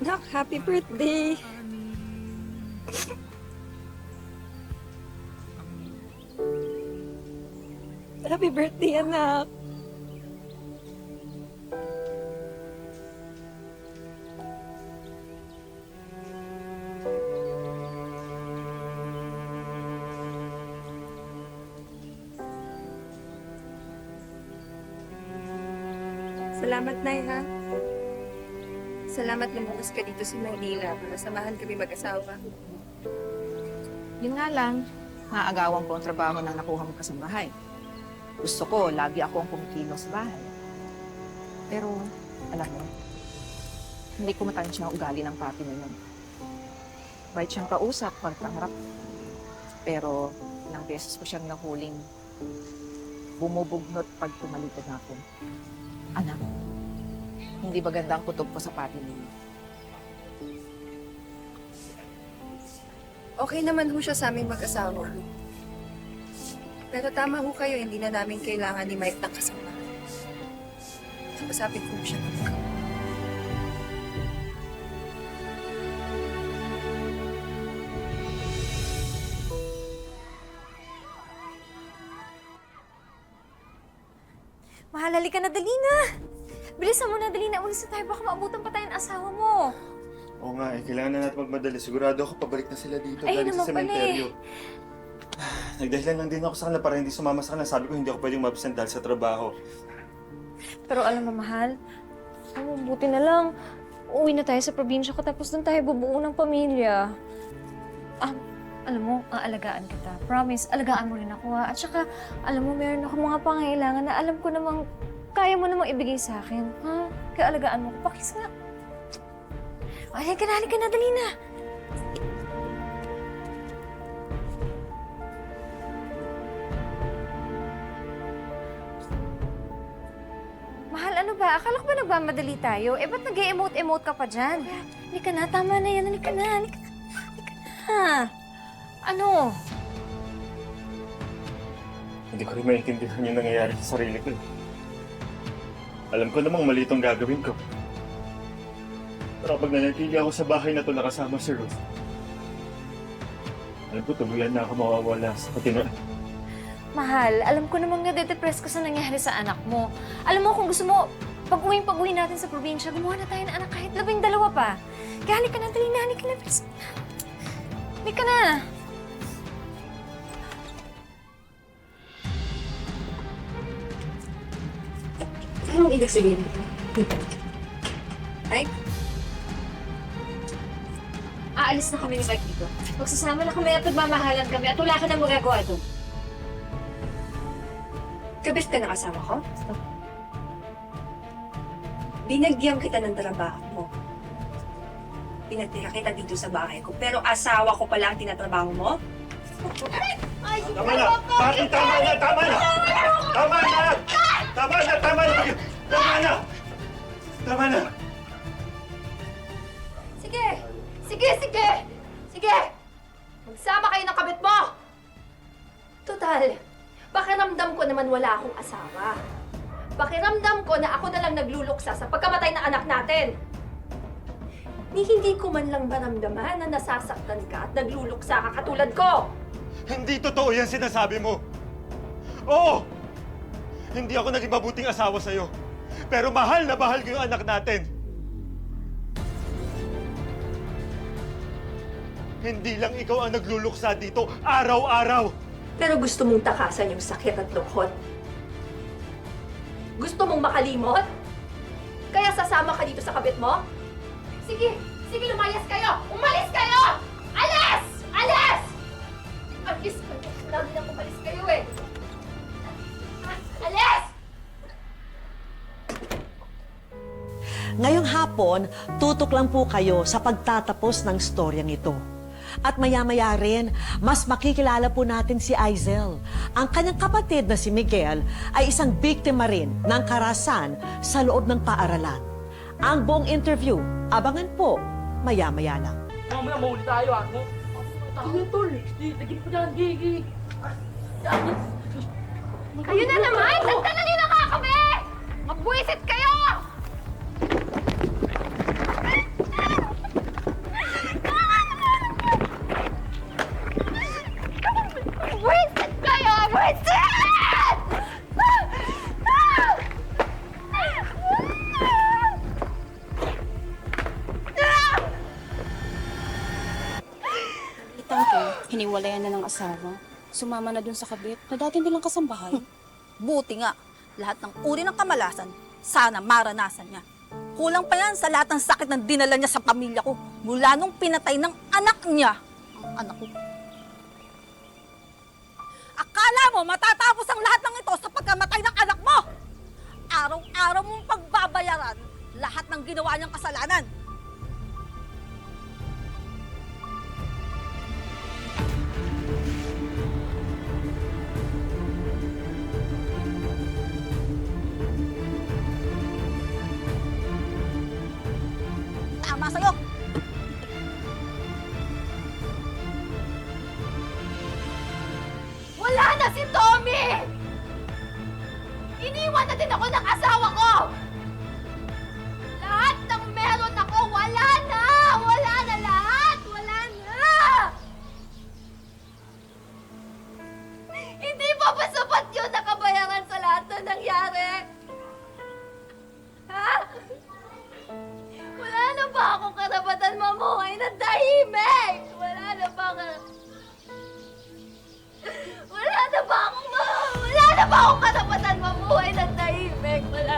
Nak, happy birthday! Happy birthday, anak! Salamat, Nay, ha? Salamat lumuwas ka dito sa Maynila para samahan kami mag-asawa. Yun nga lang, naagawan ko ang trabaho ng nakuha mo kasambahay. Gusto ko, lagi ako ang kumikilos sa bahay. Pero, alam mo, hindi ko matansya ang ugali ng papi na yun. Right siyang kausap, pagkaharap. Pero, ilang beses ko siyang nahuling bumubugnot pag tumalikod na ako. Anak, hindi ba ganda ang kutob ko sa papi niyo? Okay naman ho siya sa aming mag-asawa. Pero tama ho kayo, hindi na namin kailangan ni Mike ng kasama. Kapasapit ko siya naman. Mahal, halika na, dali na! Bilisan mo na, dali na. Ulis na tayo, baka maabutan pa tayo ng asawa mo. Oo nga kailangan na natin magmadali. Sigurado ako pabalik na sila dito Ay, galing naman sa pala sementeryo. Nagdahilan lang din ako sa kanila para hindi sumama sa kanila. Sabi ko hindi ako pwedeng mabsent dahil sa trabaho. Pero alam mo, mahal, buti na lang. Uwi na tayo sa probinsya ko, tapos doon tayo bubuo ng pamilya. Alam mo, aalagaan kita. Promise, alagaan mo rin ako, ha? At saka, alam mo, meron ako mga pangailangan na alam ko namang kaya mo namang ibigay sa akin, ha? Kaya alagaan mo ko. Pakis nga. Halika na, dali na. Mahal, ano ba? Akala ko ba nagmamadali tayo? Eh, ba't nag-e-emote-emote ka pa dyan? Halika na, tama na yan. Halika na. Ano? Hindi ko rin maintindihan yung nangyayari sa sarili ko. Alam ko namang mali itong gagawin ko. Pero pag nanatili ako sa bahay na ito nakasama si Ruth, alam ko tuluyan na ako mawawala sa katinoan. Mahal, alam ko namang nade-depress ka sa nangyari sa anak mo. Alam mo, kung gusto mo, pag-uwi natin sa probinsya, gumawa na tayo ng anak kahit 12 pa. Kaya halika na, dali na, halika na. Halika na. Anong ibig sabihin nito? Ay? Aalis na kami ni Mike dito. Magsasama na kami at magmamahalan kami at wala ka nang magagawa doon. Kabit ka ng asawa ko? Binagyan kita ng trabaho mo. Pinatira kita dito sa bahay ko. Pero asawa ko pala ang tinatrabaho mo? Tama na! Bakit tama na! Tama na! Tama na! Tama na! Tama na! Tama na! Tama na! Sige! Sige! Magsama kayo ng kabit mo! Total, pakiramdam ko naman wala akong asawa. Pakiramdam ko na ako na lang nagluluksa sa pagkamatay ng anak natin. Hindi ko man lang maramdaman na nasasaktan ka at nagluluksa ka katulad ko. Hindi totoo yan sinasabi mo! Oo! Hindi ako naging mabuting asawa sa'yo. Pero mahal na mahal ko yung anak natin. Hindi lang ikaw ang nagluluksa dito araw-araw. Pero gusto mong takasan yung sakit at lungkot. Gusto mong makalimot? Kaya sasama ka dito sa kabit mo? Sige, lumayas kayo! Umalis kayo! Alis! Alis kayo! Lagi nang umalis kayo eh! Alis! Ngayong hapon, tutok lang po kayo sa pagtatapos ng storyang ito. At maya-maya rin, mas makikilala po natin si Aizel. Ang kanyang kapatid na si Miguel ay isang biktima rin ng karahasan sa loob ng paaralan. Ang buong interview, abangan po, maya-maya lang. Mamaya mahuli tayo ah. Tayo tol. Lagyan po dyan. Gigi. Kayo na naman! Tagtanan niyo na nga kami! Mabwisit kayo! kanyang asawa, sumama na dun sa kabit na dati nilang kasambahay. Buti nga, lahat ng uri ng kamalasan, sana maranasan niya. Kulang pa yan sa lahat ng sakit na dinala niya sa pamilya ko mula nung pinatay ng anak niya, ang anak ko. Akala mo matatapos ang lahat ng ito sa pagkamatay ng anak mo? Araw-araw mong pagbabayaran lahat ng ginawa niyang kasalanan. Tama sa'yo. Wala na si Tommy! Iniwan na din ako ng asawa ko! Lahat ng meron ako, wala na! Wala na lahat! Wala na! Hindi pa ba sapat yun nakabayaran sa lahat na nangyari? Ha? Wala na ba akong karapatan mamuhay na tahimik? Wala na ba akong karapatan mamuhay na tahimik? Wala.